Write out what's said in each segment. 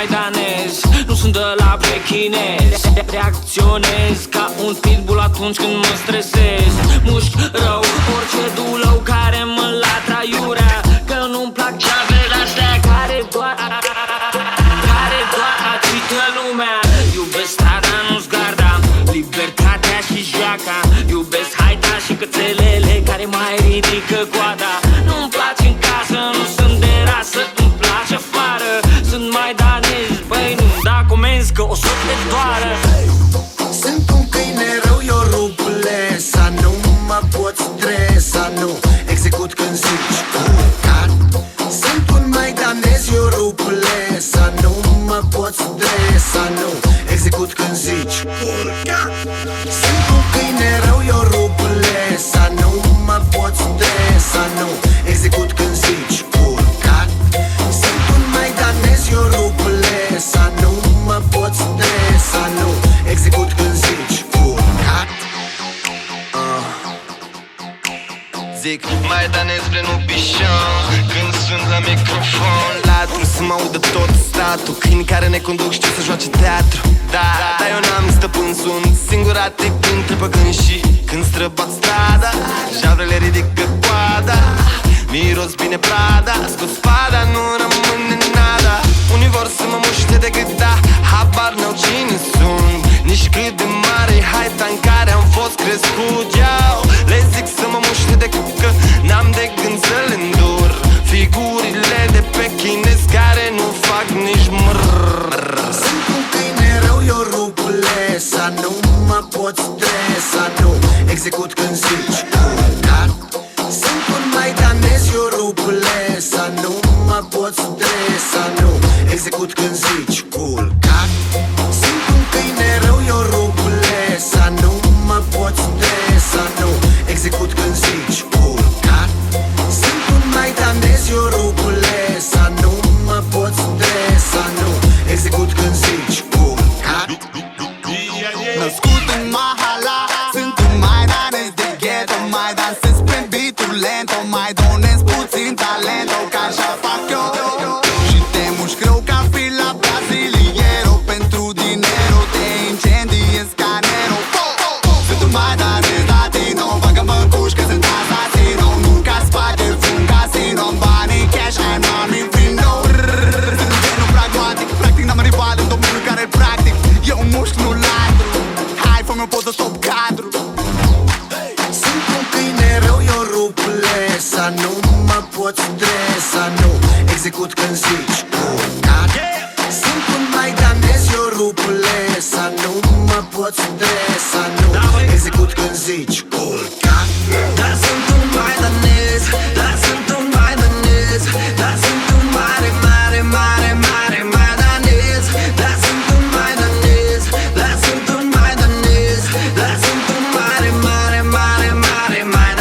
maidanez, nu sunt de la pechinez. Reacționez ca un pitbull atunci când mă stresez. Mușc rău orice dulău care mă latra iurea, că nu-mi plac ceavele astea care doar agită lumea. Iubesc strada, nu-s garda, libertatea și joaca. Iubesc haita și cățelele care mai ridică coada. Nu-mi place în casă, nu sunt de rasă, îmi place afară. Sunt maidanez, băi, nu-mi da comenzi că o să te doară. Sunt un câine rău, eu rup lesa. Nu mă pot stresa, nu execut când zici culcat. Sunt un maidanez, eu rup lesa. Nu mă pot stresa, nu execut când zici culcat. Sunt un câine rău, eu rup lesa. Nu mă pot stresa, nu execut când zici culcat. Sunt un maidanez, eu rup lesa. Nu mă pot stresa, nu execut când zici culcat. Zic, maidanez spre nu pișon când sunt la microfon. Latru să mă audă tot statul. Câini care ne conduc știu să joace teatru. Dar eu n-am stăpân, sunt singuratic dintre păgâni. Și când străbat strada, javrele ridică coada. Miros bine Prada, scot spada, nu rămâne nada. Unii vor să mă muște de gât, da habar n-au cine sunt. Nici cât de mare haita în care am fost crescut. Eu le zic să mă muște de gât, că n-am de gând să le îndur figurile de pe chinez care nu fac nici mrrr. Sunt un câine rău, eu rup lesa. Nu mă pot stresa, nu execut când zici culcat. Sunt un maidanez, eu rup lesa. Nu mă pot stresa, nu execut când zici culcat. Sunt un câine rău, eu rup lesa. Nu mă pot stresa, nu execut când zici culcat. Sunt un maidanez, eu rup lesa. Nu mă pot stresa, nu execut când zici culcat. Născut în Mahala, sunt un maidanez de ghetto. Mai dansez pe beat-uri lento, mai donez puțin talento, ca așa fac eu. Și te mușc rău ca fi la brasiliero. Pentru dinero te incendiez ca Nero. Sunt un maidanez latino, bagă-mă în cuș că sunt asasino. Nu ca spate, fum casino, am banii cash, I'm not in vino. Sunt genul pragmatic, practic n-am rival în domeniul care practic. Eu mușc, nu latru, hai fă-mi o poză stop cadru. Sunt un câine rău, eu rup lesa. Nu mă pot stresa, nu execut când zici culcat. Sunt un maidanez, eu rup lesa. Nu mă pot stresa, nu execut când zici culcat. Dar sunt un maidanez, dar sunt un maidanez, dar sunt un mare, mare, mare, mare maidanez. Dar sunt un maidanez, dar sunt un maidanez, dar sunt un mare, mare, mare, mare maidanez.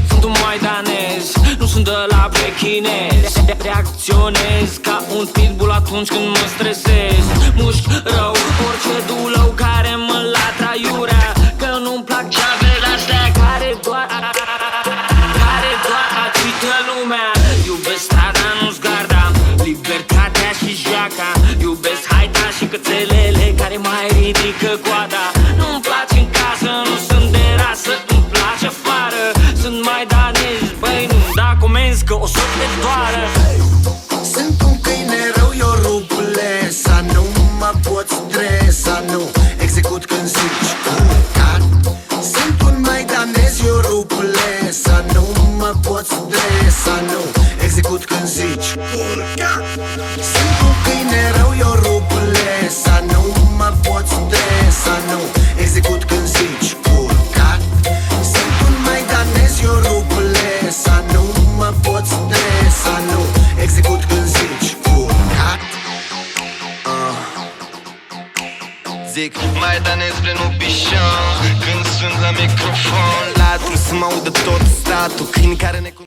Sunt un maidanez, nu sunt de la pechinez. Reacționez ca un pitbull atunci când mă stresez. Mușc rău orice dulău care mă latra iurea, că nu-mi plac ceavele astea care doar agită lumea. Iubesc strada, nu-s garda, libertatea și joaca. Iubesc haita și cățelele care mai ridică coada. Nu-mi place în casă, nu sunt de rasă, îmi place afară. Sunt maidanez, băi, nu-mi da comenzi că o să te doară. Sunt un câine rău, eu rup lesa. Nu mă pot stresa, câine rău, eu rup lesa. Nu mă pot stresa, nu execut când zici urcat. Sunt un maidanez, eu rup lesa. Nu mă pot stresa, nu execut când zici urcat. Zic, maidanez plenul pișon când sunt la microfon. La drum să mă audă tot statul, câini care ne